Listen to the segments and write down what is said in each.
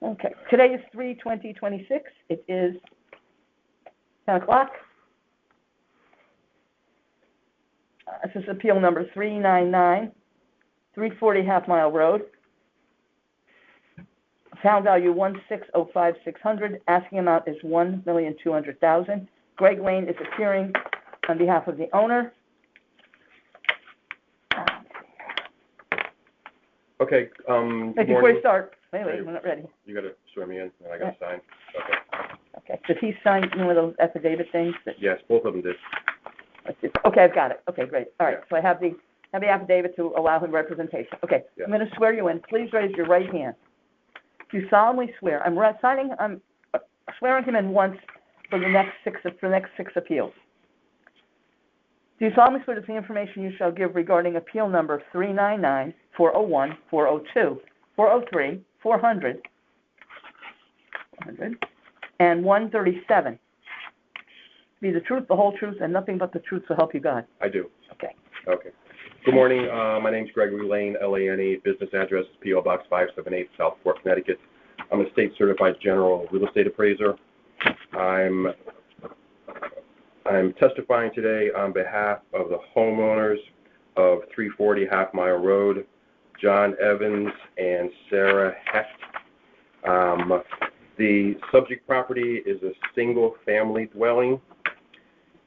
Okay, today is 3/20/26. It is 10 o'clock. This is appeal number 399, 340 Half Mile Road. Pound value 1605600. Asking amount is $1,200,000. Greg Lane is appearing on behalf of the owner. Okay. Hey, before you start, wait, we're not ready. You got to swear me in, and I got to sign. Okay. Okay. Did he sign one of those affidavit things? Yes, both of them did. Okay, I've got it. Okay, great. All right. Yeah. So I have the affidavit to allow him representation. Okay. Yeah. I'm going to swear you in. Please raise your right hand. Do you solemnly swear? I'm swearing him in once for the next six appeals. Do you solemnly swear that the information you shall give regarding appeal number 399, 401, 402, 403, 400, and 137 be the truth, the whole truth, and nothing but the truth, so help you God? I do. Okay. Okay. Good morning. My name's Gregory Lane, Lane. Business address is P.O. Box 578, South Fork, Connecticut. I'm a state certified general real estate appraiser. I'm testifying today on behalf of the homeowners of 340 Half Mile Road, John Evans and Sarah Hecht. The subject property is a single-family dwelling,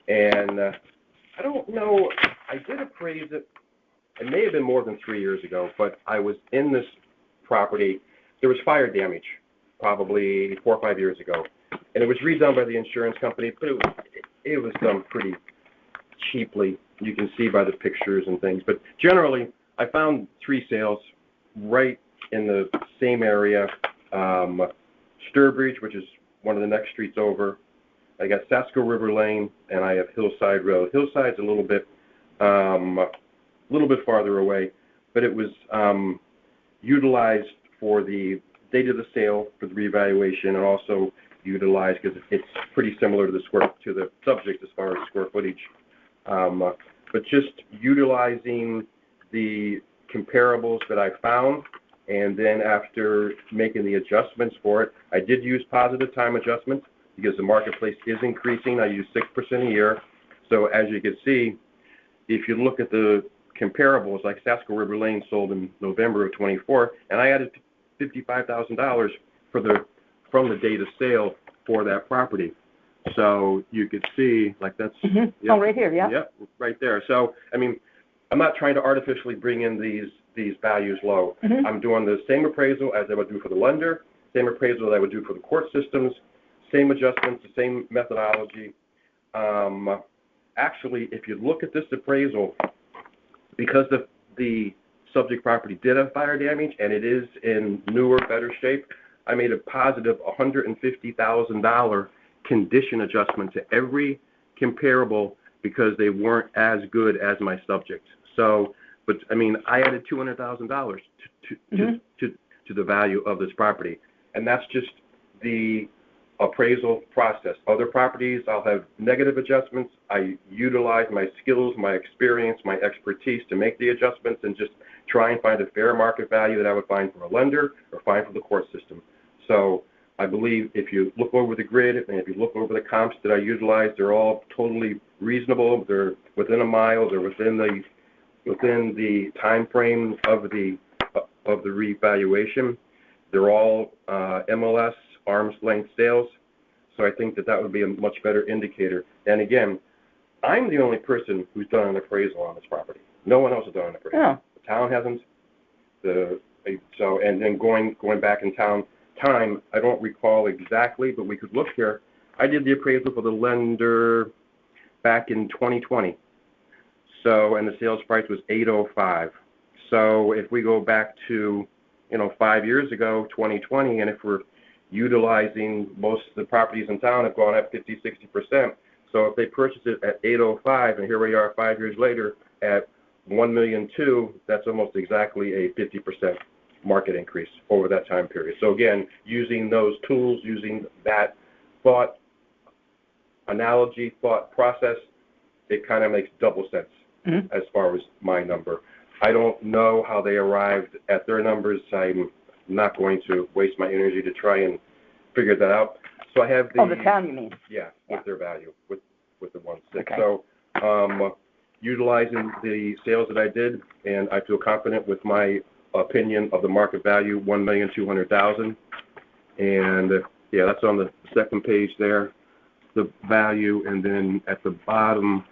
and I don't know, I did appraise it. It may have been more than 3 years ago, but I was in this property. There was fire damage probably 4 or 5 years ago, and it was redone by the insurance company, but it was done pretty cheaply. You can see by the pictures and things. But generally, I found 3 sales right in the same area. Sturbridge, which is one of the next streets over. I got Sasko River Lane, and I have Hillside Road. Hillside's a little bit farther away, but it was utilized for the date of the sale for the revaluation, and also utilized because it's pretty similar to the subject as far as square footage. But just utilizing the comparables that I found, and then after making the adjustments for it, I did use positive time adjustments because the marketplace is increasing. I use 6% a year. So as you can see, if you look at the comparables, like Sasko River Lane sold in November of 24, and I added $55,000 from the date of sale for that property. So you could see, like that's... Mm-hmm. Yep, oh, right here, yeah? Yep, right there. So, I mean, I'm not trying to artificially bring in these values low. Mm-hmm. I'm doing the same appraisal as I would do for the lender, same appraisal that I would do for the court systems, same adjustments, the same methodology. Actually, if you look at this appraisal, because the subject property did have fire damage and it is in newer, better shape, I made a positive $150,000 condition adjustment to every comparable because they weren't as good as my subject. So, but I mean, I added $200,000 to the value of this property, and that's just the appraisal process. Other properties, I'll have negative adjustments. I utilize my skills, my experience, my expertise to make the adjustments and just try and find a fair market value that I would find from a lender or find from the court system. So I believe if you look over the grid and if you look over the comps that I utilize, they're all totally reasonable. They're within a mile. They're within the time frame of the revaluation. They're all MLS arm's length sales. So I think that would be a much better indicator. And again, I'm the only person who's done an appraisal on this property. No one else has done an appraisal. Yeah. The town hasn't. And then going back in time, I don't recall exactly, but we could look here. I did the appraisal for the lender back in 2020. So, and the sales price was $805. So if we go back to, 5 years ago, 2020, and if we're utilizing most of the properties in town have gone up 50, 60%. So if they purchase it at $805, and here we are 5 years later at $1,200,000, that's almost exactly a 50% market increase over that time period. So again, using those tools, using that thought process, it kind of makes double sense as far as my number. I don't know how they arrived at their numbers. I'm not going to waste my energy to try and figure that out. So I have the... Oh, the town, you mean? Yeah, with their value, with the 1.6. Okay. So, utilizing the sales that I did, and I feel confident with my opinion of the market value, $1,200,000. And yeah, that's on the second page there, the value, and then at the bottom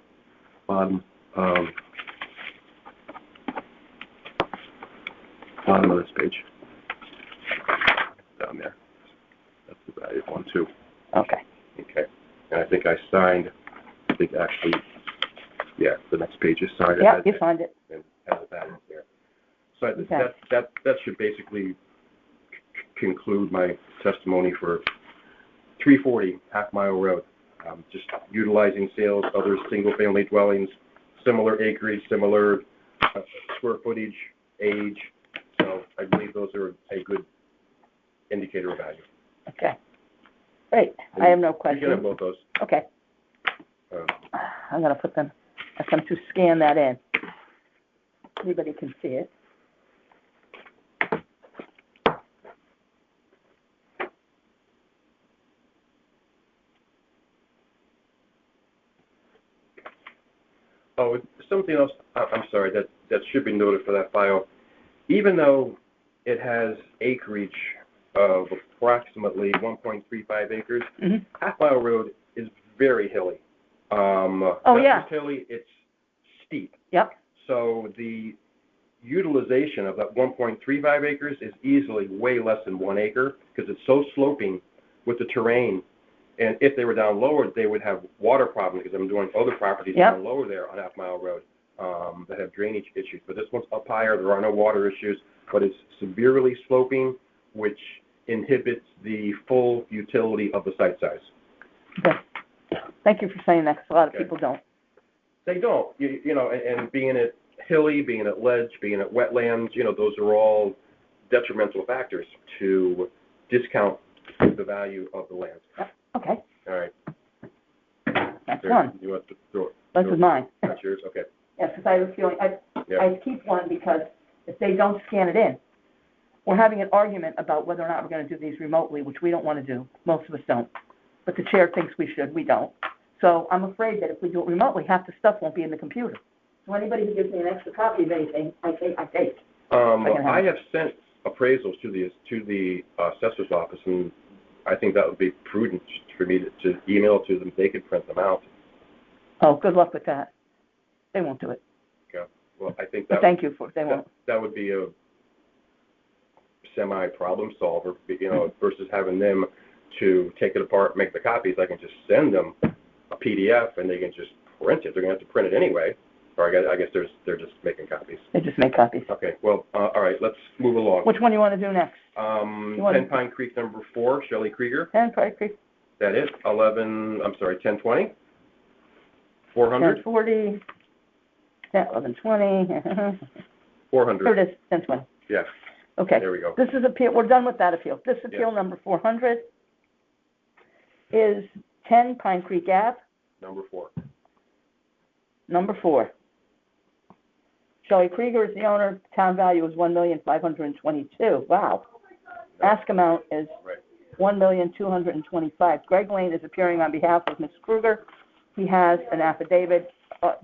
of this page, down there, that's the value of 1.2. Okay. Okay, and I think I signed. I think actually, yeah, the next page is signed. Yeah, you signed it. And has the value there. So Okay. that should basically conclude my testimony for 340 Half Mile Road. Just utilizing sales, other single-family dwellings, similar acreage, similar square footage, age. So I believe those are a good indicator of value. Okay. Great. I have no You questions. can have both those. Okay. I'm gonna put them, ask them to scan that in. Anybody can see it. Oh, something else, I'm sorry, that should be noted for that file. Even though it has acreage of approximately 1.35 acres, Mm-hmm. Half Mile Road is very hilly. Oh, not yeah. just hilly, it's steep. Yep. So the utilization of that 1.35 acres is easily way less than 1 acre because it's so sloping with the terrain. And if they were down lower, they would have water problems because I'm doing other properties Yep. down lower there on Half Mile Road that have drainage issues. But this one's up higher. There are no water issues, but it's severely sloping, which inhibits the full utility of the site size. Okay. Thank you for saying that, because a lot of Okay. people don't. They don't, you know, and being it hilly, being it ledge, being it wetlands, you know, those are all detrimental factors to discount the value of the land. Yep. Okay. All right. That's There, one. you want to throw it? This is mine. That's yours? Okay. Yes, because I have a feeling, Yeah. I keep one because if they don't scan it in, we're having an argument about whether or not we're gonna do these remotely, which we don't wanna do. Most of us don't. But the chair thinks we should, we don't. So I'm afraid that if we do it remotely, half the stuff won't be in the computer. So anybody who gives me an extra copy of anything, I take. I have sent appraisals to the assessor's office, and I think that would be prudent for me to email to them. They could print them out. Oh, good luck with that. They won't do it. Okay. Well, I think But that thank you for, they won't. that would be a semi-problem solver, you know, versus having them to take it apart, make the copies. I can just send them a PDF, and they can just print it. They're going to have to print it anyway. Or I guess they're just making copies. They just make copies. Okay. Well, all right. Let's move along. Which one do you want to do next? 10 Pine Creek, number 4, Shelley Krieger. 10 Pine Creek, That it? 1020? 400? 1040, 1120. 400. Here it is, 1020. Yeah. Okay. There we go. This is appeal, we're done with that appeal. This appeal Yes. number 400 is 10 Pine Creek Ave, Number 4. number 4. Shelley Krieger is the owner, town value is $1,522,000. Wow. Ask amount is Right. $1,225,000. Greg Lane is appearing on behalf of Ms. Kruger. He has an affidavit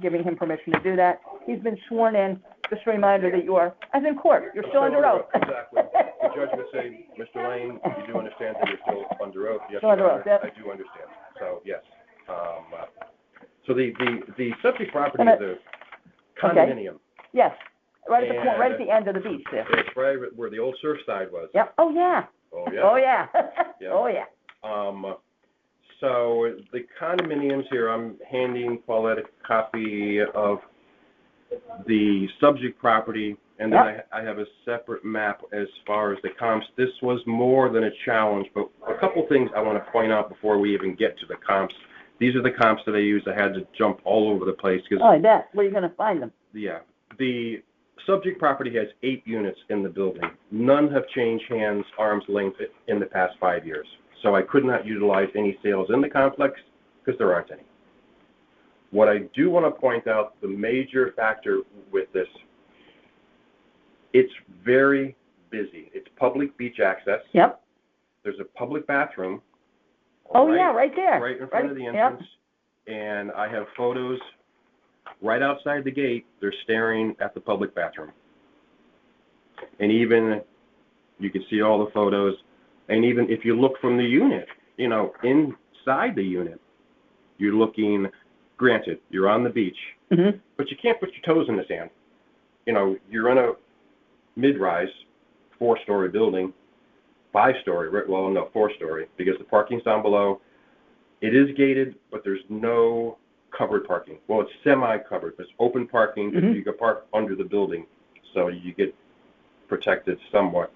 giving him permission to do that. He's been sworn in. Just a reminder that you are, as in court, you're still under oath. Exactly. The judge would say, Mr. Lane, you do understand that you're still under oath? Yes, Still under Your oath, Honor, yep. I do understand. So, yes. So the subject property Can I- is a condominium. Yes, right at the And- right at the end of the beach there. It's right where the old Surfside was. Yep, oh, yeah. Oh, yeah. Oh, yeah. Yeah. Oh, yeah. So the condominiums here, I'm handing Paulette a copy of the subject property, and then Yep. I have a separate map as far as the comps. This was more than a challenge, but a couple things I want to point out before we even get to the comps. These are the comps that I used. I had to jump all over the place because, Oh, I bet. Where are you gonna find them? yeah, the subject property has 8 units in the building. None have changed hands, arm's length in the past 5 years. So I could not utilize any sales in the complex because there aren't any. What I do want to point out, the major factor with this, it's very, busy. It's public beach access. Yep. There's a public bathroom. Oh, yeah, right there. Right in front of the entrance. Yep. And I have photos right outside the gate. They're staring at the public bathroom. And even, you can see all the photos. And even if you look from the unit, you know, inside the unit, you're looking, granted, you're on the beach, mm-hmm. but you can't put your toes in the sand. You know, you're in a mid-rise, 4-story building, 5-story, well, no, 4-story, because the parking's down below. It is gated, but there's no covered parking. Well, it's semi-covered. It's open parking, but you can park under the building, so you get protected somewhat.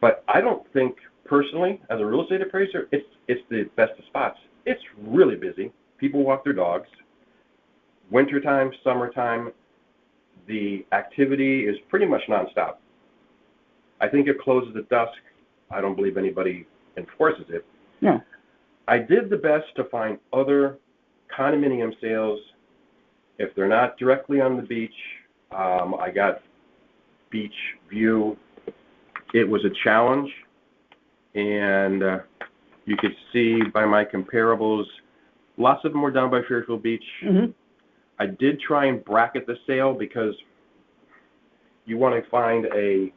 But I don't think, personally, as a real estate appraiser, it's the best of spots. It's really busy. People walk their dogs. Wintertime, summertime, the activity is pretty much nonstop. I think it closes at dusk. I don't believe anybody enforces it. No. I did the best to find other condominium sales. If they're not directly on the beach, I got beach view. It was a challenge, and you could see by my comparables, lots of them were down by Fairfield Beach. Mm-hmm. I did try and bracket the sale because you want to find a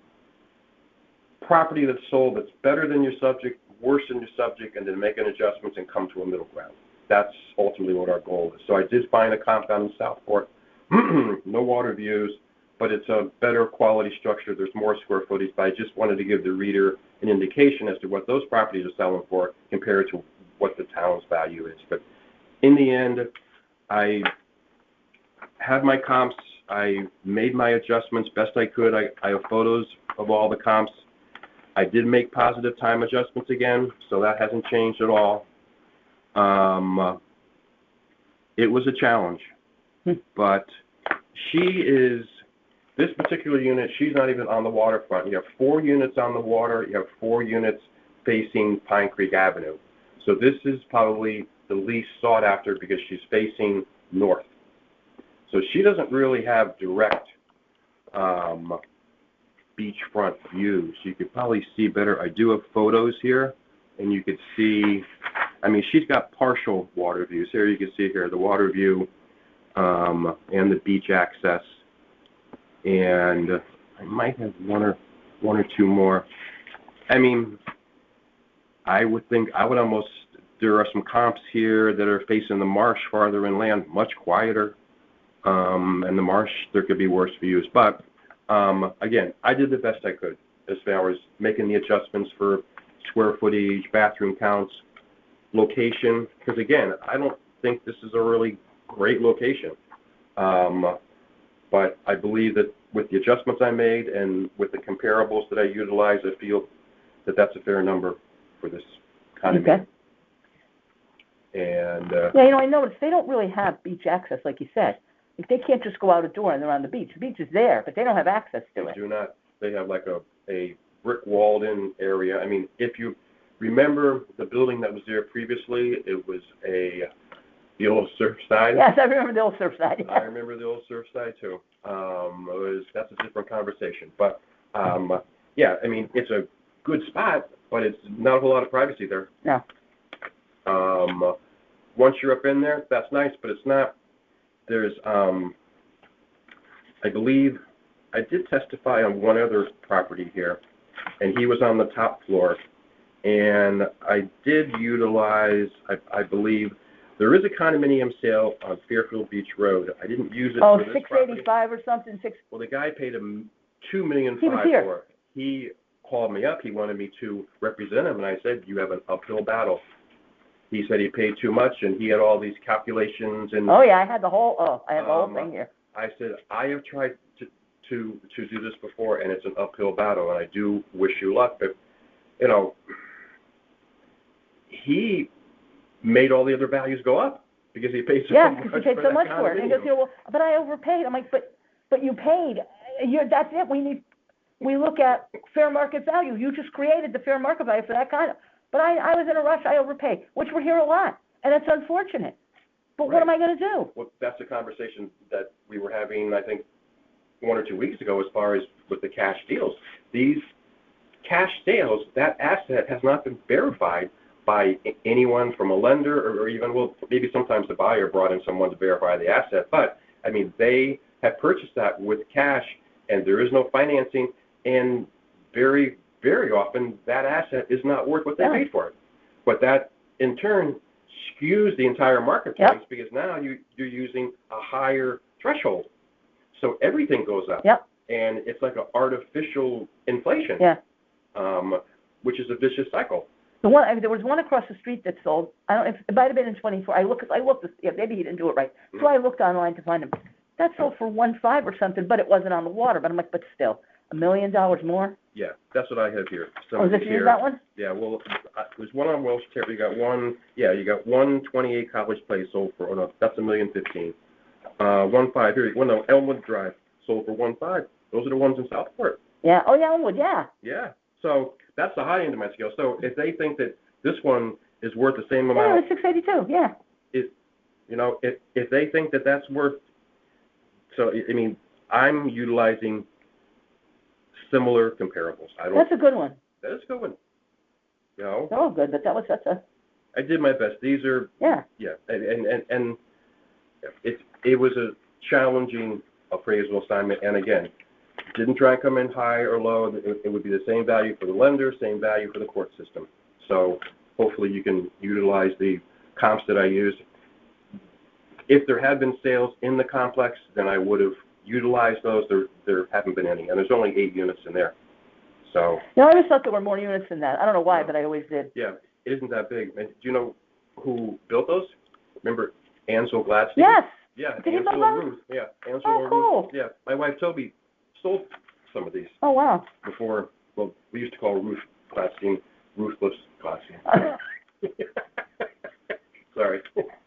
property that's sold that's better than your subject, worse than your subject, and then make an adjustment and come to a middle ground. That's ultimately what our goal is. So I did find a compound in Southport, no water views, but it's a better quality structure. There's more square footage, but I just wanted to give the reader an indication as to what those properties are selling for compared to what the town's value is. But in the end, I had my comps. I made my adjustments best I could. I have photos of all the comps. I did make positive time adjustments again, so that hasn't changed at all. It was a challenge, but this particular unit, she's not even on the waterfront. You have 4 units on the water. You have 4 units facing Pine Creek Avenue. So this is probably the least sought after because she's facing north. So she doesn't really have direct beachfront views. You could probably see better. I do have photos here, and you could see, I mean, she's got partial water views. Here you can see here the water view and the beach access. And I might have one or two more. I mean, I would almost, there are some comps here that are facing the marsh farther inland, much quieter. And the marsh, there could be worse views. But, again, I did the best I could as far as making the adjustments for square footage, bathroom counts, location. Because, again, I don't think this is a really great location. But I believe that with the adjustments I made and with the comparables that I utilized, I feel that that's a fair number for this condominium. Okay. And yeah, you know, I noticed they don't really have beach access, like you said. Like, they can't just go out a door and they're on the beach. The beach is there, but they don't have access to it. They do not. They have like a brick walled-in area. I mean, if you remember the building that was there previously, it was the old Surfside. Yes, I remember the old Surfside. I remember the old Surfside too. That's a different conversation. But yeah, I mean, it's a good spot, but it's not a whole lot of privacy there. No. Once you're up in there, that's nice, but it's not. There's, I believe, I did testify on one other property here, and he was on the top floor, and I did utilize, I believe, there is a condominium sale on Fairfield Beach Road. I didn't use it for this property. $685 or something. Well, the guy paid him $2.5 million He was here. for it. He called me up. He wanted me to represent him, and I said, you have an uphill battle. He said he paid too much, and he had all these calculations. And oh, yeah, I had the whole thing here. I said, I have tried to do this before, and it's an uphill battle, and I do wish you luck. But, you know, he made all the other values go up because he paid so much. Yeah, because he paid so much for it. And he goes, well, but I overpaid. I'm like, but you paid. That's it. We look at fair market value. You just created the fair market value for that kind of. But I was in a rush. I overpaid, which we're here a lot, and it's unfortunate. But right. What am I going to do? Well, that's a conversation that we were having, I think, 1 or 2 weeks ago as far as with the cash deals. These cash sales, that asset has not been verified by anyone from a lender or even, well, maybe sometimes the buyer brought in someone to verify the asset. But, I mean, they have purchased that with cash, and there is no financing, and very, very often that asset is not worth what they paid for it. But that, in turn, skews the entire marketplace because now you're using a higher threshold. So everything goes up. And it's like an artificial inflation, which is a vicious cycle. There was one across the street that sold. I don't know if it might have been in 24. I looked. Maybe he didn't do it right. So I looked online to find him. That sold for 1.5 or something, but it wasn't on the water. But I'm like, but still, $1 million more. Yeah, that's what I have here. Is this you, that one? Yeah, well, there's one on Welsh Terrace. You got one. Yeah, you got 128 College Place sold for. Oh no, that's $1,015,000. 1.5 here. Well, no, Elmwood Drive sold for 1.5. Those are the ones in Southport. Yeah. Oh yeah, Elmwood. Yeah. Yeah. So that's the high end of my scale. So if they think that this one is worth the same amount, it's 682. Yeah. If they think that that's worth, so I mean, I'm utilizing similar comparables. That's a good one. That is a good one. They're all good, but that's a. I did my best. These are. Yeah. Yeah, and it was a challenging appraisal assignment, and again, didn't try and come in high or low. It would be the same value for the lender, same value for the court system. So hopefully you can utilize the comps that I used. If there had been sales in the complex, then I would have utilized those. There haven't been any, and there's only 8 units in there. So. I always thought there were more units than that. I don't know why, but I always did. Yeah, it isn't that big. And do you know who built those? Remember Ansel Gladstein? Yes. Yeah, Did Ansel and Ruth. Yeah, Ansel and cool. Ruth. Yeah, my wife Toby sold some of these. Oh, wow. Before, well, we used to call Ruth Gladstein Ruthless Gladstein. Sorry.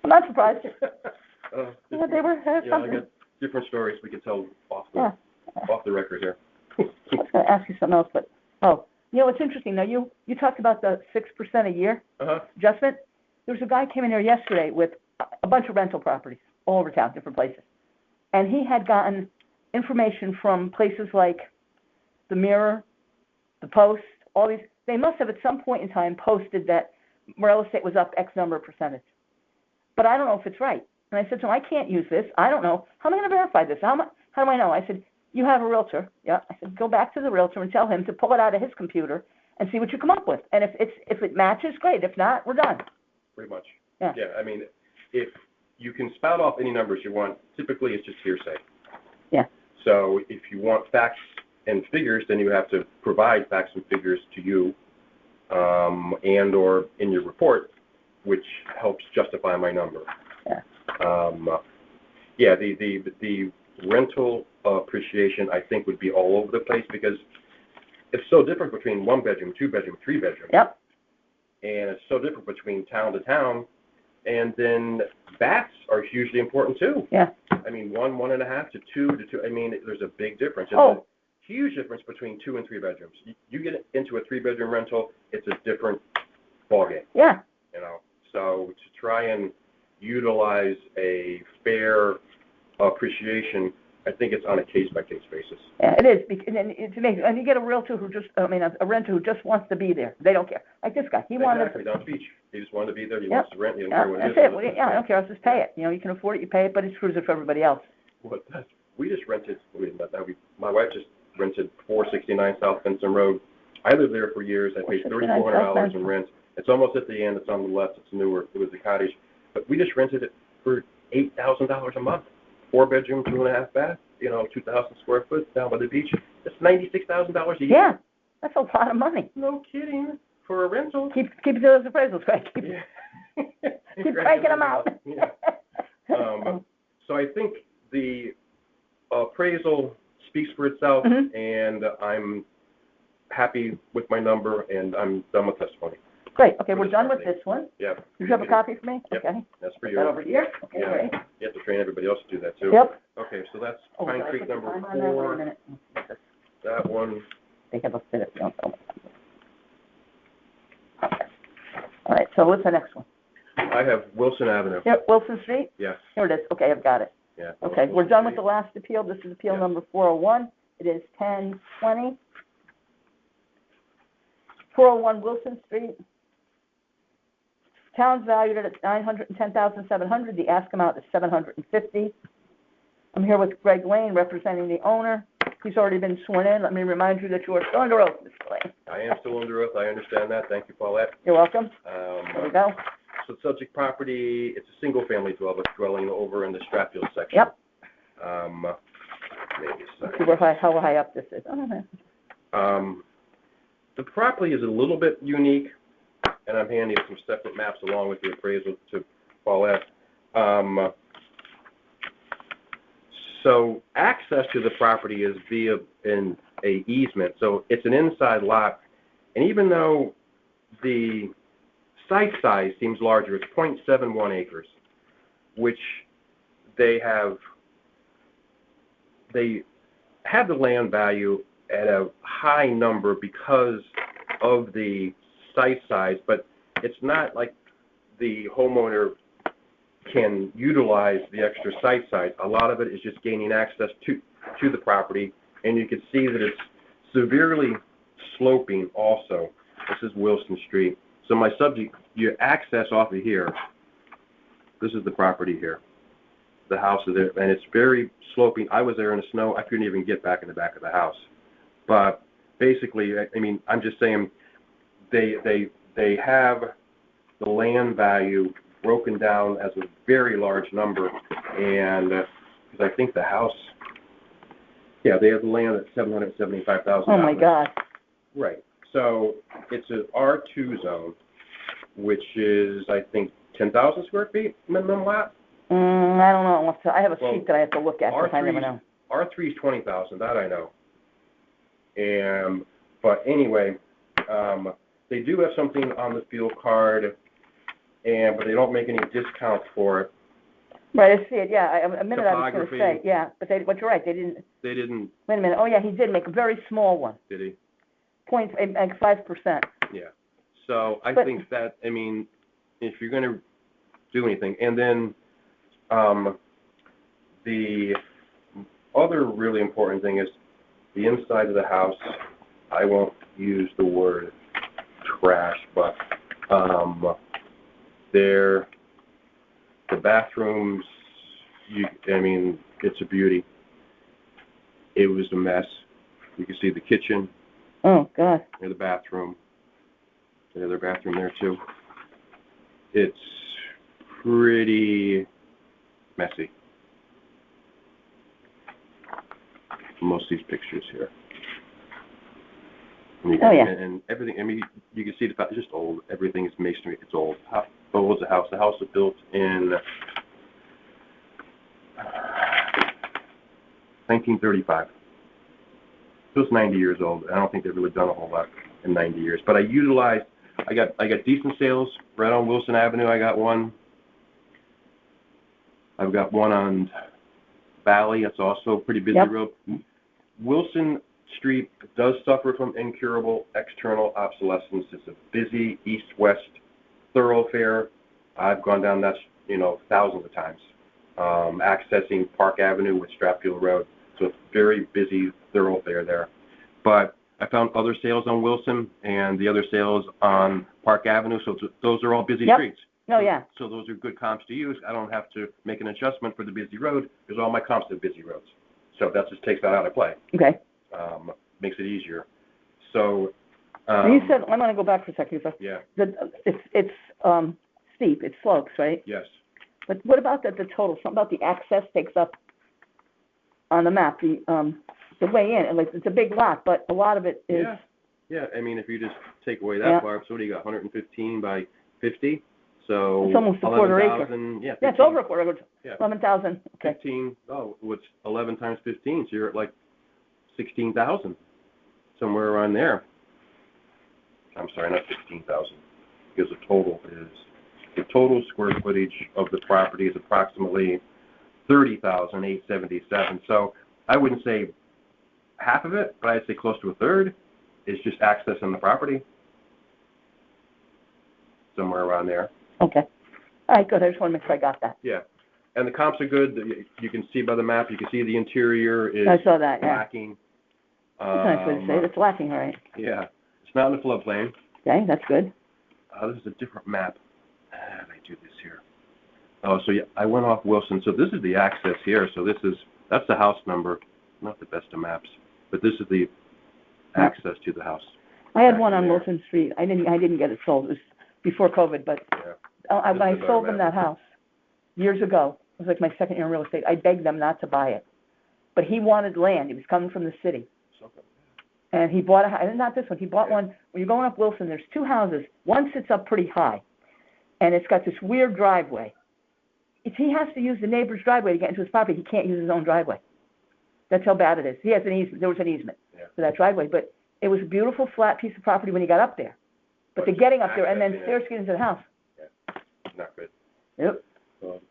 I'm not surprised. They were I got different stories we could tell off the record here. I was going to ask you something else, but it's interesting. Now you talked about the 6% a year adjustment. There was a guy came in here yesterday with a bunch of rental properties all over town, different places, and he had gotten information from places like the Mirror, the Post, all these. They must have at some point in time posted that real estate was up X number of percentage, but I don't know if it's right. And I said to him, I can't use this. I don't know. How am I going to verify this? How do I know? I said, you have a realtor. Yeah. I said, go back to the realtor and tell him to pull it out of his computer and see what you come up with. And if it matches, great. If not, we're done. Pretty much. Yeah. Yeah. I mean, if you can spout off any numbers you want, typically it's just hearsay. Yeah. So if you want facts and figures, then you have to provide facts and figures to you, and or in your report, which helps justify my number. Yeah. The rental appreciation, I think, would be all over the place because it's so different between 1 bedroom, 2 bedroom, 3 bedroom. Yep. And it's so different between town to town. And then baths are hugely important too. Yeah. I mean, 1.5 to 2 to 2. I mean, there's a big difference. There's a huge difference between 2 and 3 bedrooms. You get into a 3-bedroom rental, it's a different ballgame. Yeah. So to try and utilize a fair appreciation, I think it's on a case-by-case basis. Yeah, it is. And it's amazing. And you get a realtor a renter who just wants to be there. They don't care. Like this guy. He wanted down the beach. He just wanted to be there. He wants to rent. He doesn't care what it is. That's it. Well, I don't care. I'll just pay it. You can afford it, you pay it, but it screws it for everybody else. Well, we just rented. My wife just rented 469 South Benson Road. I lived there for years. I paid $3,400 in rent. It's almost at the end. It's on the left. It's newer. It was a cottage. But we just rented it for $8,000 a month. 4-bedroom, 2.5 bath, 2,000 square foot down by the beach. That's $96,000 a year. Yeah, that's a lot of money. No kidding. For a rental. Keep those appraisals, right? Keep cranking them out. Yeah. So I think the appraisal speaks for itself, and I'm happy with my number, and I'm done with testimony. Great. Okay, we're done with this one. Yeah. Do you have a copy for me? Yep. Okay. That's for you. That over here. Okay, yeah. Great. You have to train everybody else to do that too. Yep. Okay, so that's Oh, Pine did I Creek put the number time on that? Wait a 4. minute. That one. They have a fit if you don't tell me. Okay. All right, so what's the next one? I have Wilson Avenue. Here, Wilson Street? Yes. Here it is. Okay, I've got it. Yeah. Okay, we're done with the last appeal. This is appeal number 401. It is 1020, 401 Wilson Street. Town's valued at $910,700. The ask amount is $750. I'm here with Greg Lane, representing the owner. He's already been sworn in. Let me remind you that you are still under oath, Mr. Lane. I am still under oath, I understand that, thank you, Paulette. You're welcome. There we go. So the subject property, it's a single-family dwelling over in the Stratfield section. Yep. Maybe a Let's second. see how high up this is. Oh, no. The property is a little bit unique, and I'm handing you some separate maps along with the appraisal to Paulette. So access to the property is via a easement, so it's an inside lot, and even though the site size seems larger, it's 0.71 acres, which they have the land value at a high number because of the site size, but it's not like the homeowner can utilize the extra site size. A lot of it is just gaining access to the property, and you can see that it's severely sloping also. This is Wilson Street. So my subject, you access off of here. This is the property here. The house is there, and it's very sloping. I was there in the snow. I couldn't even get back in the back of the house. But basically, I mean, I'm just saying they have the land value broken down as a very large number, and because I think the house, yeah, they have the land at $775,000. Oh, my God. Right. So it's an R2 zone, which is, I think, 10,000 square feet minimum lot. I don't know. I have a sheet that I have to look at, because I never know. R3 is 20,000, that I know. But anyway, they do have something on the field card, but they don't make any discount for it. Right, I see it, yeah. A minute I was going to Topography. say, yeah. But you're right, they didn't. They didn't, Wait a minute. Oh, yeah, he did make a very small one. did he? Like 5%. Yeah. So I But- think that, I mean, if you're going to do anything, and then the other really important thing is the inside of the house. I won't use the word trash, but the bathrooms, I mean, it's a beauty. It was a mess. You can see the kitchen, Oh, God. and the bathroom. The other bathroom there too. It's pretty messy. Most of these pictures here. Oh, yeah. And everything, I mean, you can see the fact it's just old. Everything is masonry. It's old. How old is the house? The house was built in 1935. So it's 90 years old. I don't think they've really done a whole lot in 90 years. But I got decent sales right on Wilson Avenue. I got one. I've got one on Valley. That's also a pretty busy Yep. road. Wilson Street does suffer from incurable external obsolescence. It's a busy east-west thoroughfare. I've gone down that, thousands of times, accessing Park Avenue with Stratfield Road. So it's a very busy thoroughfare there. But I found other sales on Wilson and the other sales on Park Avenue. So those are all busy Yep. streets. Oh, yeah. So those are good comps to use. I don't have to make an adjustment for the busy road because all my comps are busy roads. So that just takes that out of play. Okay. Makes it easier. So. And you said, I'm going to go back for a second. Yeah. It's steep, it slopes, right? Yes. But what about the total? Something about the access takes up on the map, the way in. And like, it's a big lot, but a lot of it is. Yeah. Yeah. I mean, if you just take away that Yeah. part, so what do you got? 115 by 50. So It's almost a quarter acre. 11,000. Yeah. 15, Yeah, it's over a quarter acre. Yeah. 11,000. Okay. 15. Oh, what's 11 times 15? So you're at like 16,000, somewhere around there. I'm sorry, not 16,000, because the total square footage of the property is approximately 30,877. So I wouldn't say half of it, but I'd say close to a third is just accessing the property, somewhere around there. Okay. All right, good. I just want to make sure I got that. Yeah, and the comps are good. You can see by the map. You can see the interior is I saw that, yeah. lacking. That's a nice way to say it. It's lacking, right? Yeah, it's not in the floodplain. Okay, that's good. This is a different map. How did I do this here? Oh, so yeah, I went off Wilson. So this is the access here. So that's the house number. Not the best of maps, but this is the access to the house. I had Back one in on there. Wilson Street. I didn't get it sold. It was before COVID, but Yeah. when I This is a sold better them map. that house years ago, it was like my second year in real estate. I begged them not to buy it, but he wanted land. He was coming from the city, and he bought not this one. He bought one. When you're going up Wilson, there's two houses. One sits up pretty high, and it's got this weird driveway. He has to use the neighbor's driveway to get into his property. He can't use his own driveway. That's how bad it is. He has an easement. There was an easement for that driveway, but it was a beautiful flat piece of property when you got up there. But the getting up there and then stairs to get into the house. Not good. Yep. Well,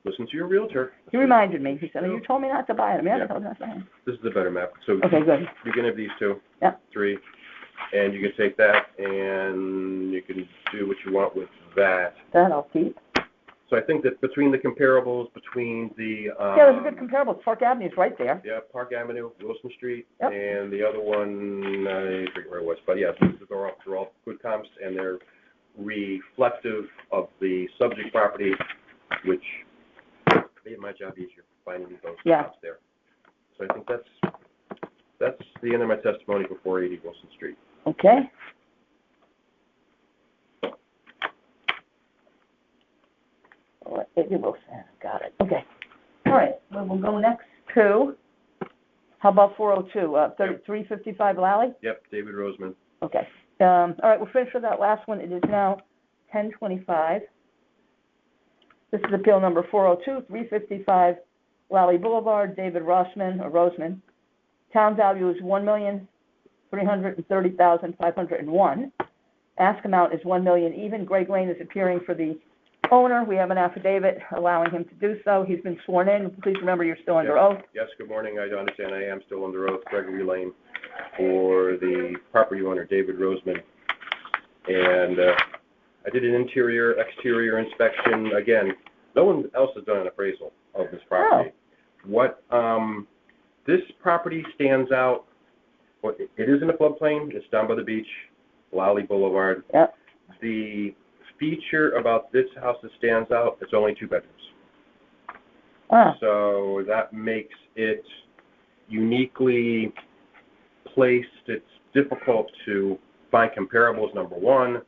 listen to your realtor. He reminded me. He said, "You told me not to buy it." I mean, I told him not to buy it. This is the better map. So Okay, good. you can have these two, Yeah. 3, and you can take that and you can do what you want with that. That I'll keep. So I think that between the comparables, between the Yeah, there's a good comparable. Park Avenue's right there. yeah, Park Avenue, Wilson Street, Yep. and the other one, I forget where it was, but yeah, they're all good comps, and they're reflective of the subject property, which made my job easier finding those comps there. So I think that's the end of my testimony for 480 Wilson Street. Okay. It will say, got it. Okay. All right. Well, we'll go next to, how about 402, 355 Lally? Yep, David Roseman. Okay. All right, we'll finish with that last one. It is now 10:25. This is appeal number 402, 355 Lally Boulevard, David Roseman. Town value is $1,330,501. Ask amount is $1 million even. Greg Lane is appearing for the owner. We have an affidavit allowing him to do so. He's been sworn in. Please remember you're still under oath. Yes, good morning. I understand I am still under oath. Gregory Lane for the property owner, David Roseman. And I did an interior, exterior inspection. Again, no one else has done an appraisal of this property. What this property stands out, well, it is in the floodplain. It's down by the beach, Lally Boulevard. Yep. The feature about this house that stands out, it's only 2 bedrooms. So that makes it uniquely placed. It's difficult to find comparables, number one.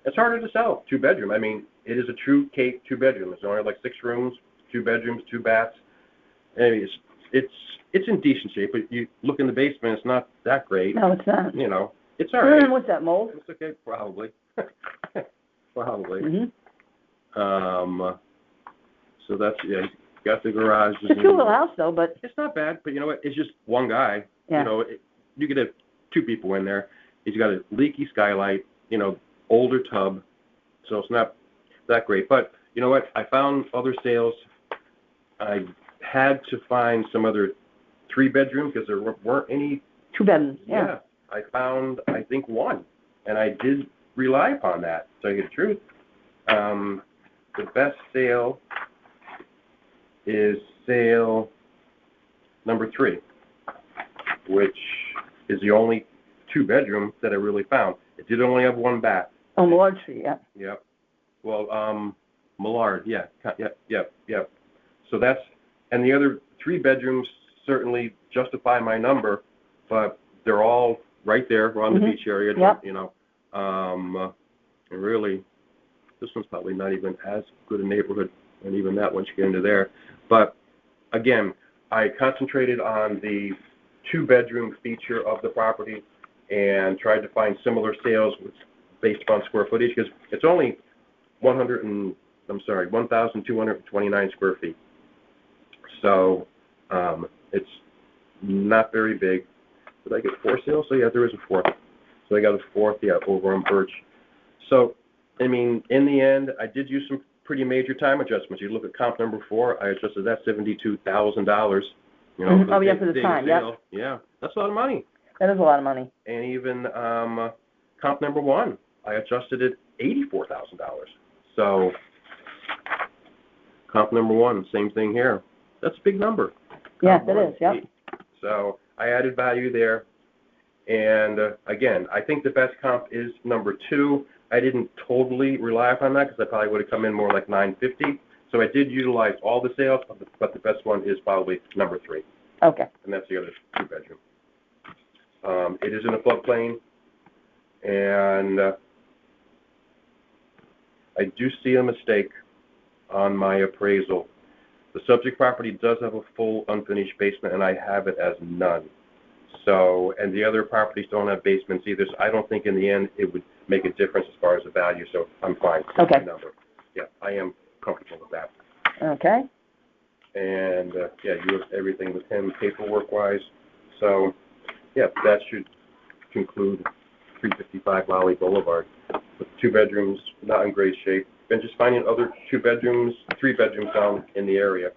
It's harder to sell 2 bedroom. I mean, it is a true Cape 2 bedroom. It's only like 6 rooms, 2 bedrooms, 2 baths. And it's in decent shape, but you look in the basement, it's not that great. No, it's not. You know, it's all right. What's that, mold? It's okay, probably. Probably. Mm-hmm. So that's, yeah, got the garage. It's a cute little house, though, but... It's not bad, but you know what? It's just one guy. Yeah. You know, you could have 2 people in there. He's got a leaky skylight, you know, older tub, so it's not that great. But you know what? I found other sales. I had to find some other 3-bedroom because there weren't any. 2 bedrooms, yeah. I found, I think, 1, and I did rely upon that, to tell you the truth. The best sale is sale number 3, which is the only 2-bedroom that I really found. It did only have 1 bath. Oh, Millard Street, yeah. Yep. Well, Millard, yeah. Yep. So that's, and the other 3 bedrooms certainly justify my number, but they're all right there around the beach area, Yep. you know. And really, this one's probably not even as good a neighborhood, and even that once you get into there. But again, I concentrated on the 2-bedroom feature of the property and tried to find similar sales based upon square footage, because it's only 1,229 square feet. So it's not very big. Did I get 4 sales? So yeah, there is a 4th. So I got a 4th, yeah, over on Birch. So, I mean, in the end, I did use some pretty major time adjustments. You look at comp number 4, I adjusted that $72,000. You know, Oh, yeah, for the time, yeah. Yeah, that's a lot of money. That is a lot of money. And even comp number 1, I adjusted it $84,000. So comp number 1, same thing here. That's a big number. Yes, it is, yep. So I added value there. And again, I think the best comp is number 2. I didn't totally rely upon that because I probably would have come in more like 950. So I did utilize all the sales, but the best one is probably number 3. Okay. And that's the other 2-bedroom. It is in a floodplain, and I do see a mistake on my appraisal. The subject property does have a full unfinished basement, and I have it as none. So, and the other properties don't have basements either, so I don't think in the end it would make a difference as far as the value, so I'm fine with Okay. the number. Yeah, I am comfortable with that. Okay. And, yeah, you have everything with him paperwork-wise. So, yeah, that should conclude 355 Lally Boulevard. With 2 bedrooms, not in great shape. And just finding other 2 bedrooms, 3 bedrooms down in the area.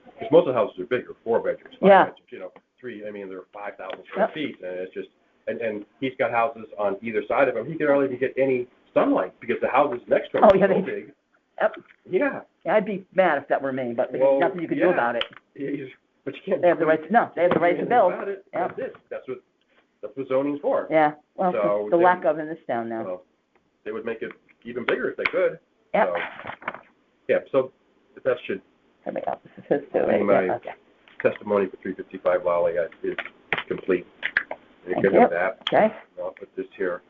Because most of the houses are bigger, 4 bedrooms, 5 Yeah. bedrooms, you know, 3, I mean, they're 5,000 square feet. And it's just, and he's got houses on either side of him. He could hardly even get any sunlight because the houses next to him Oh, are yeah, so they- big. Yep. Yeah. Yeah, I'd be mad if that were me, but there's Well, nothing you can do yeah. about it. But you can't. They have the right to, no, they have the right to build. About it. Yep. That's it. That's what zoning's for. Yeah, well, So the they- lack of in this town now. Well, they would make it even bigger if they could. Yep. So, yeah, so that should, Here we go. This is his too, right? Anyway. Yeah, okay. testimony for 355 Lally is complete. You Thank can you. have that. Okay, I'll put this here.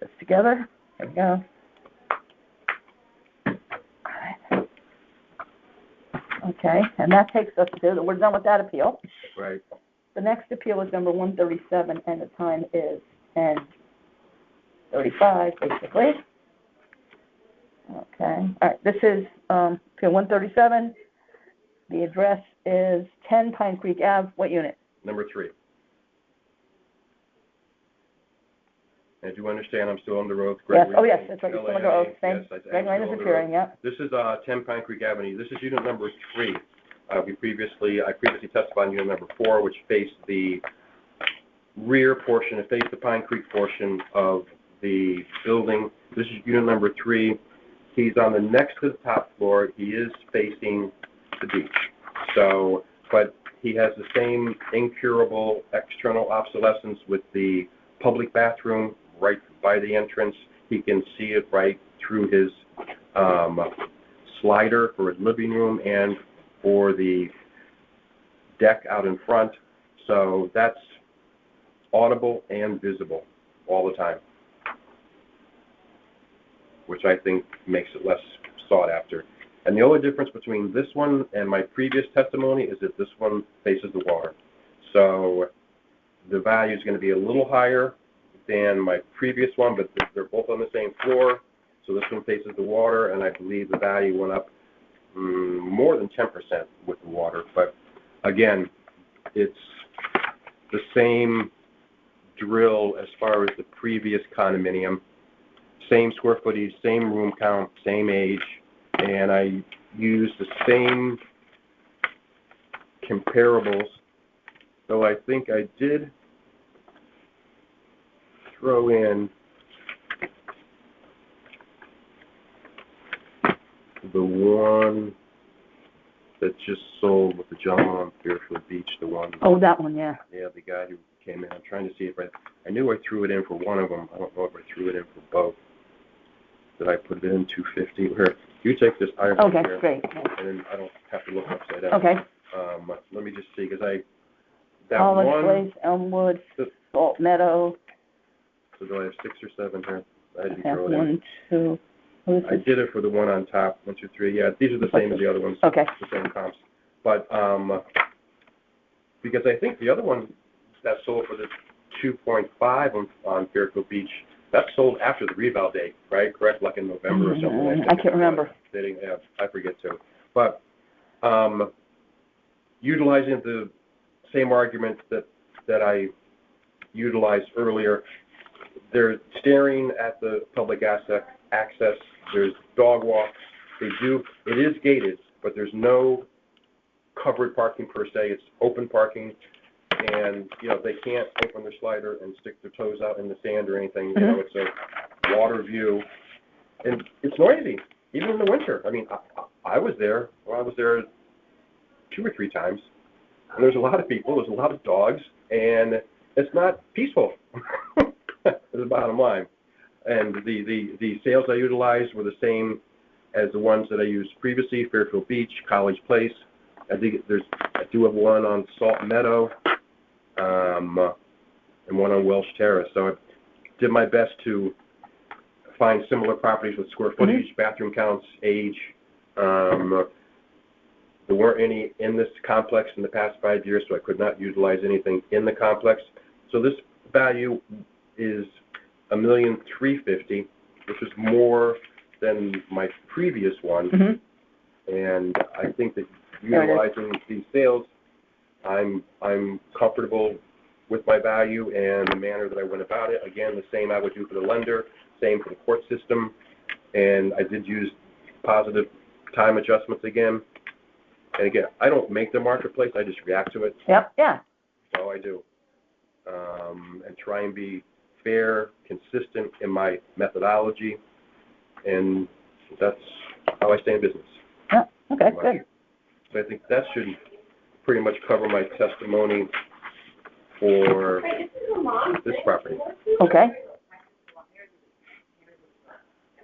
this together. There we go. Alright. Okay, and that takes us to, we're done with that appeal. Right. The next appeal is number 137, and the time is 10:35, basically. Okay, all right, this is, appeal 137. The address is 10 Pine Creek Ave. What unit? Number 3. And do you understand I'm still on the road? Yes, Gregory oh, yes, Lane, that's right, you're still LA. on the road, same. Yes, I am Greg Lane still is on the appearing, road. yeah. This is 10 Pine Creek Avenue. This is unit number 3. I previously testified on unit number 4, which faced the rear portion, it faced the Pine Creek portion of the building. This is unit number 3. He's on the next to the top floor. He is facing the beach. So, but he has the same incurable external obsolescence with the public bathroom right by the entrance. He can see it right through his slider for his living room and for the deck out in front. So that's audible and visible all the time, which I think makes it less sought after. And the only difference between this one and my previous testimony is that this one faces the water. So the value is going to be a little higher than my previous one, but they're both on the same floor. So this one faces the water, and I believe the value went up more than 10% with the water. But again, it's the same drill as far as the previous condominium. Same square footage, same room count, same age, and I used the same comparables, though I think I did throw in the one that just sold with the gentleman on Fairfield Beach, the one. Oh, that one, yeah. Yeah, the guy who came in. I'm trying to see if I knew I threw it in for one of them. I don't know if I threw it in for both. Did I put it in 250? Here, you take this iron Okay, here, great. and then I don't have to look upside down. Okay. Let me just see, because that Olive one, Place, Elmwood, Salt Meadow. so do I have 6 or 7 here? I had to Yeah, throw it in. 1, 2. What is I this? did it for the one on top, 1, 2, 3. Yeah, these are the same as the other ones. Okay. The same comps. But, because I think the other one that sold for the 2.5 on Fairfield Beach, that sold after the reval date, right? Correct, like in November or something like that. I can't remember. They didn't have, I forget too. But, utilizing the same argument that I utilized earlier, they're staring at the public access. There's dog walks. It is gated, but there's no covered parking per se. It's open parking, and they can't open their slider and stick their toes out in the sand or anything. It's a water view, and it's noisy even in the winter. I mean, I was there. Well, I was there 2 or 3 times, And there's a lot of people, there's a lot of dogs, and it's not peaceful. That's the bottom line. And the sales I utilized were the same as the ones that I used previously, Fairfield Beach, College Place. I do have one on Salt Meadow, and one on Welsh Terrace. So I did my best to find similar properties with square footage, bathroom counts, age. There weren't any in this complex in the past 5 years, so I could not utilize anything in the complex. So this value is $1,350,000, which is more than my previous one. And I think that utilizing these sales, I'm comfortable with my value and the manner that I went about it. Again, the same I would do for the lender, same for the court system, and I did use positive time adjustments again. And again, I don't make the marketplace, I just react to it. Yep, yeah. That's all I do. And try and be fair, consistent in my methodology, and that's how I stay in business. Yeah, okay, good. So I think that should pretty much cover my testimony for this property. Okay.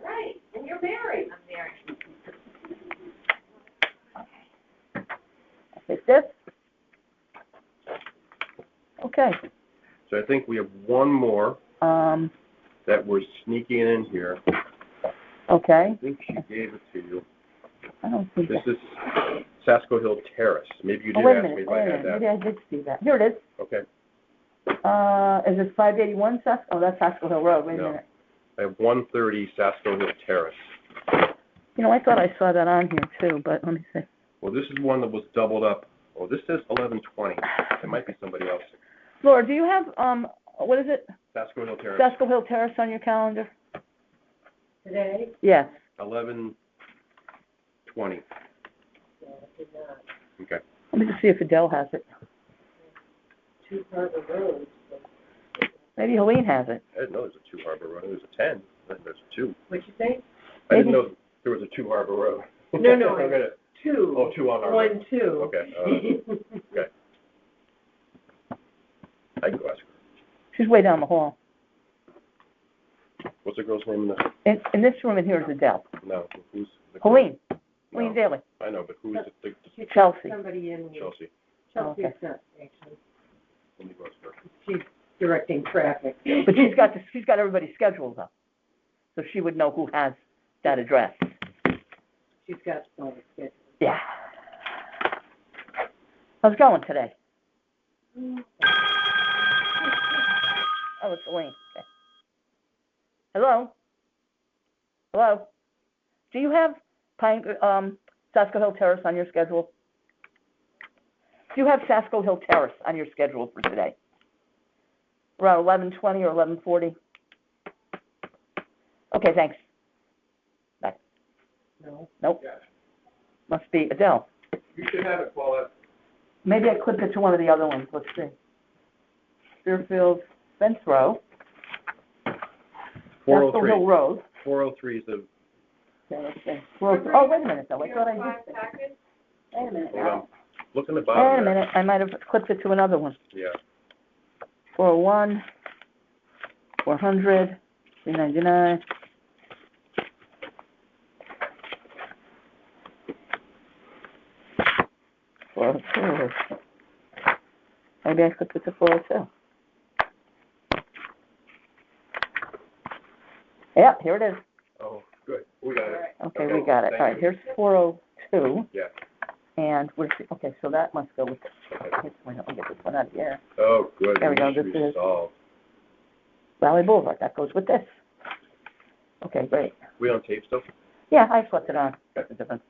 Right, and you're married. I'm married. Take this. Okay. So I think we have one more that we're sneaking in here. Okay. I think she gave it to you. I don't see This that. is Sasko Hill Terrace. Maybe you Oh, did wait a ask minute, me if wait I a had minute. that. Maybe I did see that. Here it is. Okay. Is it 581 Sasko? Oh, that's Sasko Hill Road. Wait a No. minute. I have 130 Sasko Hill Terrace. You know, I thought I saw that on here too, but let me see. Well, this is one that was doubled up. Oh, this says 1120. It might be somebody else. Laura, do you have, what is it? Sasko Hill Terrace. Sasko Hill Terrace on your calendar? Today? Yes. 1120. No, I did not. Okay. Let me just see if Adele has it. 2 Harbor Road. Maybe Helene has it. I didn't know there was a 2 Harbor Road. There's a 10. I think there's a 2. What'd you say? I didn't Maybe- know there was a 2 Harbor Road. No, no, I got it. 2. Oh, 2 on our 1, 2. Okay. Okay. I can go ask her. She's way down the hall. What's the girl's name in the? In this room in here is Adele. No. Who's the? Helene. No, Helene Daly. I know, but who's the Chelsea. Somebody in Chelsea? Chelsea's Okay. not, actually. Let me go ask her. She's directing traffic. But she's got everybody's schedules up. So she would know who has that address. She's got all the schedule. Yeah. How's it going today? Oh, it's Elaine. Okay. Hello? Hello? Do you have Sasko Hill Terrace on your schedule? Do you have Sasko Hill Terrace on your schedule for today? Around 11:20 or 11:40? Okay, thanks. Bye. No. Nope. Yes. Must be Adele. You should have it, Paula. Maybe I clipped it to one of the other ones. Let's see. Fairfield Fence Row. Sasko Hill 403. Road. 403 is the. Okay, let's see. Oh, wait a minute, though. I thought I did. Wait a minute Hold now. on. Look in the bottom. Wait a there. minute. I might have clipped it to another one. Yeah. 401, 400, 399. Maybe I clicked it to 402. Yeah, here it is. Oh, good. We got it. Okay, we got it. Thank All right, you. here's 402. Yeah. And okay, so that must go with this. Okay. Let me get this one out of here. Oh, good. There we go. Mystery This is- solved. Valley Boulevard, that goes with this. Okay, great. We on tape still? Yeah, I flipped it on. That's the difference.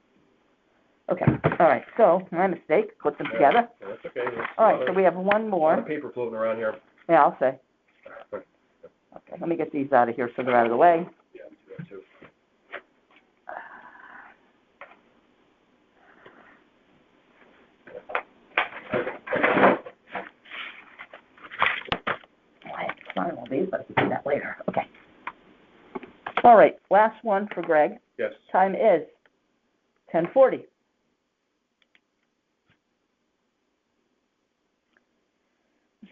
Okay, all right, so, my mistake, put them together. Yeah, that's okay. There's All a right, lot so of- we have one a lot more. of paper floating around here. Yeah, I'll say. Okay, let me get these out of here so they're out of the way. Yeah, do that too. I have to sign all these, but I can do that later. Okay. All right, last one for Greg. Yes. Time is 10:40.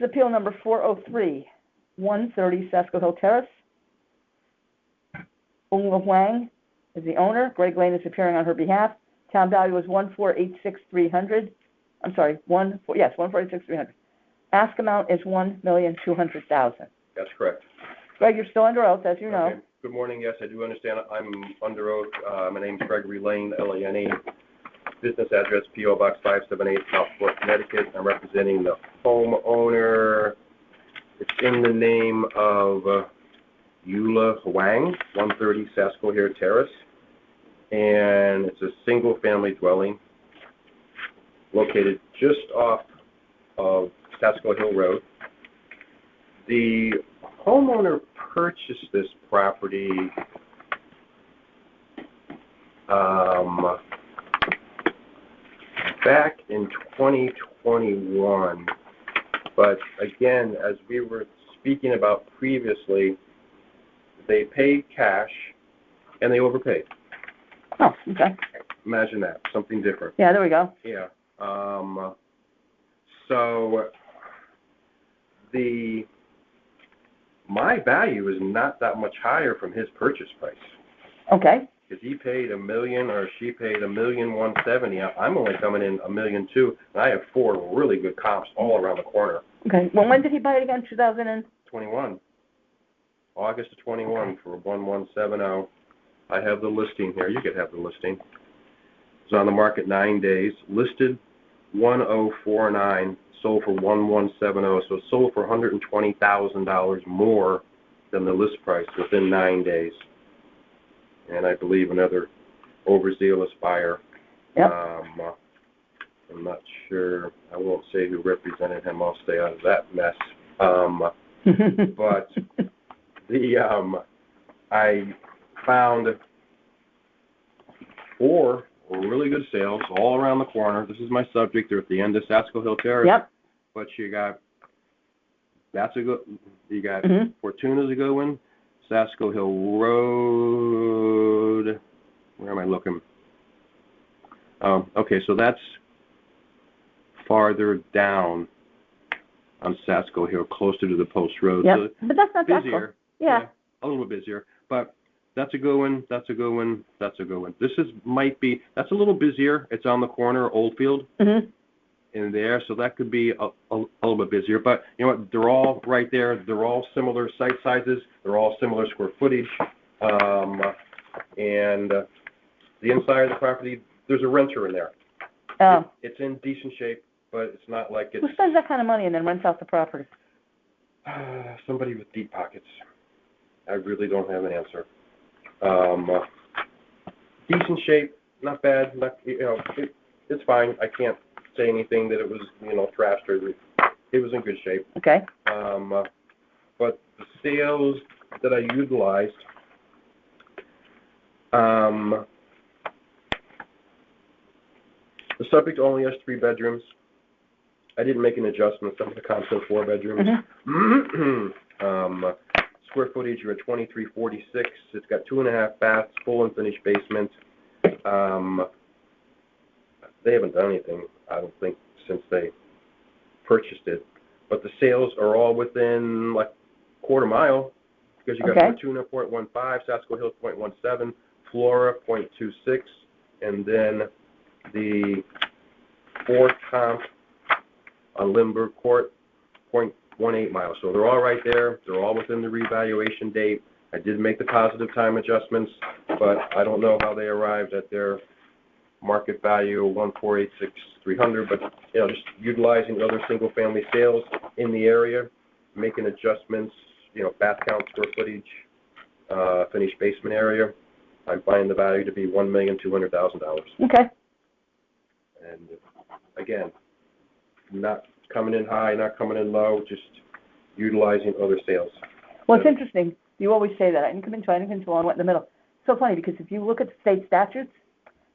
is appeal number 403, 130 Sasko Hill Terrace. Ung Wang is the owner. Greg Lane is appearing on her behalf. Town value is $1,486,300. I'm sorry, $1,486,300. Ask amount is $1,200,000. That's correct. Greg, you're still under oath, as you know. Okay. Good morning. Yes, I do understand. I'm under oath. My name's Gregory Lane, Lane. Business address, P.O. Box 578, Southport, Connecticut. I'm representing the homeowner. It's in the name of Eula Huang, 130 Sasko Hill Terrace. And it's a single-family dwelling located just off of Sasko Hill Road. The homeowner purchased this property back in 2021, but again, as we were speaking about previously, they paid cash and they overpaid. Oh, okay. Imagine that, something different. Yeah, there we go. Yeah. So my value is not that much higher from his purchase price. Okay. Because he paid $1 million or she paid $1,170,000. I'm only coming in $1,200,000, and I have 4 really good comps all around the corner. Okay. Well, when did he buy it again? 21. August of 21 for 1,170. I have the listing here. You could have the listing. It's on the market 9 days. Listed 1,049. Sold for 1,170. So it sold for $120,000 more than the list price within 9 days. And I believe another overzealous buyer. Yep. I'm not sure. I won't say who represented him. I'll stay out of that mess. But I found 4 really good sales all around the corner. This is my subject. They're at the end of Sasko Hill Terrace. Yep. But you got Mhm. Fortuna's a good one. Sasko Hill Road. Where am I looking? Okay, so that's farther down on Sasko Hill, closer to the Post Road. Yep. So But that's not that busier. close. Yeah. A little bit busier. But that's a good one. That's a good one. That's a good one. That's a little busier. It's on the corner, Oldfield. Mhm. In there, so that could be a little bit busier. But you know what? They're all right there. They're all similar site sizes. They're all similar square footage. And the inside of the property, there's a renter in there. Oh. It's in decent shape, but it's not like it's Who spends that kind of money and then rents out the property? somebody with deep pockets. I really don't have an answer. Decent shape, not bad. It's fine. I can't say anything that it was, trashed or it was in good shape. Okay. But the sales that I utilized, the subject only has 3 bedrooms. I didn't make an adjustment. Some of the comps have 4 bedrooms. Mm-hmm. Square footage, you're at 2346. It's got 2.5 baths, full and finished basement. They haven't done anything, I don't think, since they purchased it. But the sales are all within like quarter mile, because you got Fortuna 0.15, Sasko Hill 0.17, Flora 0.26, and then the 4th comp on Lindbergh Court 0.18 miles. So they're all right there. They're all within the revaluation date. I did make the positive time adjustments, but I don't know how they arrived at their market value of $1,486,300. But just utilizing other single-family sales in the area, making adjustments, bath count, square footage, finished basement area. I'm finding the value to be $1,200,000. Okay. And again, not coming in high, not coming in low, just utilizing other sales. Well, it's interesting. You always say that. I didn't come into I went in the middle. It's so funny because if you look at the state statutes,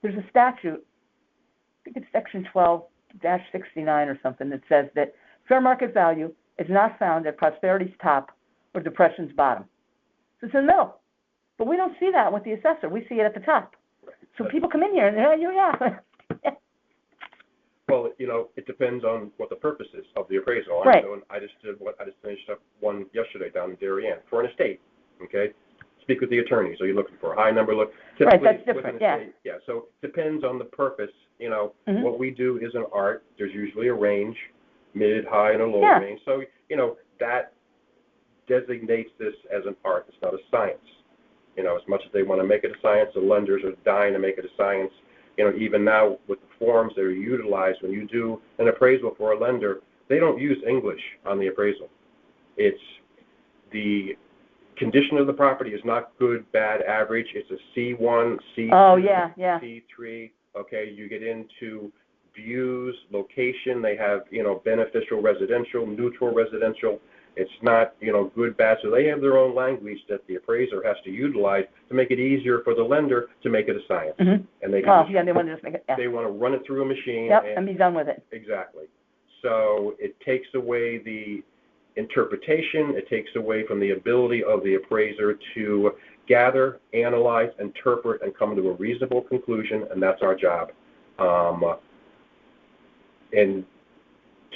there's a statute, I think it's section 12-69 or something, that says that fair market value is not found at prosperity's top or depression's bottom. So it's in the middle. But we don't see that with the assessor. We see it at the top. So people come in here and they're, yeah. Well, it depends on what the purpose is of the appraisal. Right. I just finished up one yesterday down in Darien for an estate, okay? Speak with the attorneys. Are you looking for a high number? Right, Typically, that's with an different, yeah. estate, yeah, so depends on the purpose, Mhm. What we do is an art. There's usually a range, mid, high, and a low Yeah. range. So, that designates this as an art. It's not a science. As much as they want to make it a science, the lenders are dying to make it a science. Even now with the forms that are utilized when you do an appraisal for a lender, they don't use English on the appraisal. It's the condition of the property is not good, bad, average. It's a C1, C2, Oh, yeah, yeah. C3. Okay, you get into views, location. They have, beneficial residential, neutral residential. It's not, good, bad. So they have their own language that the appraiser has to utilize to make it easier for the lender to make it a science. Mm-hmm. And they Well, can yeah, they want to just make it, yeah. they want to run it through a machine. Yep, and be done with it. Exactly. So it takes away the interpretation. It takes away from the ability of the appraiser to gather, analyze, interpret, and come to a reasonable conclusion, and that's our job. And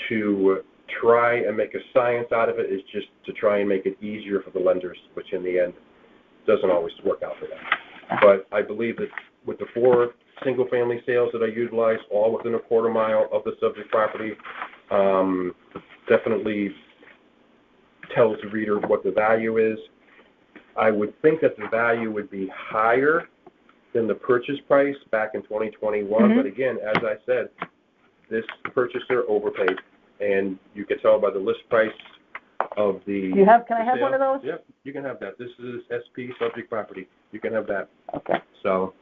to try and make a science out of it is just to try and make it easier for the lenders, which in the end doesn't always work out for them. But I believe that with the 4 single-family sales that I utilized, all within a quarter mile of the subject property, definitely tells the reader what the value is. I would think that the value would be higher than the purchase price back in 2021, Mhm. but again, as I said, this purchaser overpaid, and you can tell by the list price of the Can I have sale. one of those? Yep, you can have that. This is SP subject property. You can have that. Okay. So,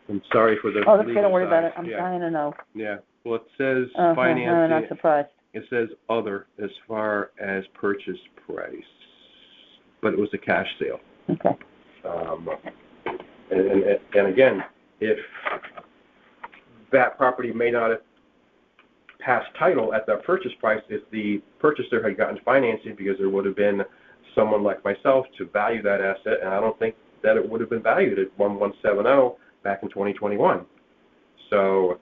I'm sorry for the Oh, that's okay, legal don't worry about size. it. I'm Yeah. dying to know. Yeah, well, it says I'm financing, not surprised. it says other as far as purchase price, but it was a cash sale. Okay. And again, if that property may not have passed title at that purchase price, if the purchaser had gotten financing, because there would have been someone like myself to value that asset, and I don't think that it would have been valued at 1170 back in 2021. So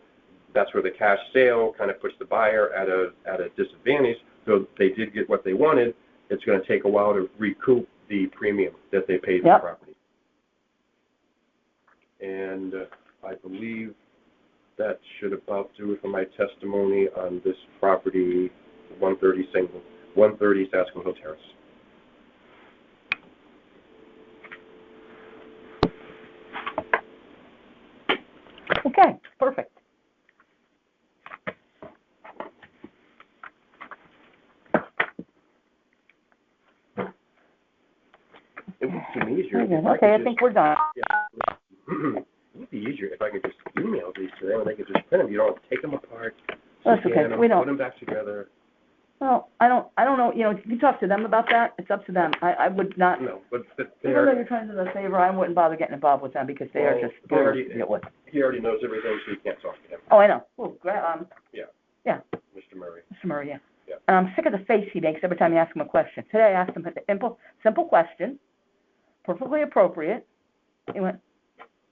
that's where the cash sale kind of puts the buyer at a disadvantage. So they did get what they wanted. It's going to take a while to recoup the premium that they paid for the property. And I believe that should about do it for my testimony on this property, 130 Saskatoon Hill Terrace. Okay, perfect. It would seem easier. Okay, if I could I just- think we're done. Yeah. It would be easier if I could just email these to them and they could just print them. You don't take them apart, That's scan okay. them, We don't. put them back together. Well, I don't know, you talk to them about that, it's up to them. I would not, No, but even they're, though you're trying to do them a favor, I wouldn't bother getting involved with them because they are Well, just they brutal already- to deal with. he already knows everything, so you can't talk to him. Oh, I know. Oh, Mr. Murray. Mr. Murray, yeah. Yeah. And I'm sick of the face he makes every time you ask him a question. Today I asked him a simple question, perfectly appropriate. He went,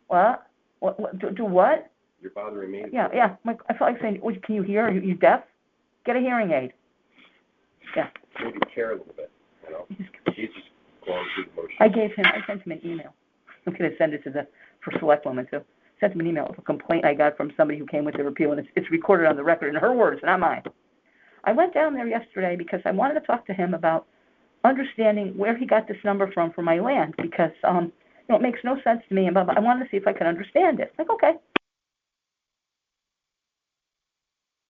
what? Do what? You're bothering me. Yeah. I'm like, I felt like saying, can you hear? Are you deaf? Get a hearing aid. Yeah. Maybe care a little bit, He's just going through the motions. I sent him an email. I'm going to send it for select women too. Sent him an email with a complaint I got from somebody who came with the repeal, and it's recorded on the record in her words, not mine. I went down there yesterday because I wanted to talk to him about understanding where he got this number from for my land, because it makes no sense to me, and I wanted to see if I could understand it. Like, okay.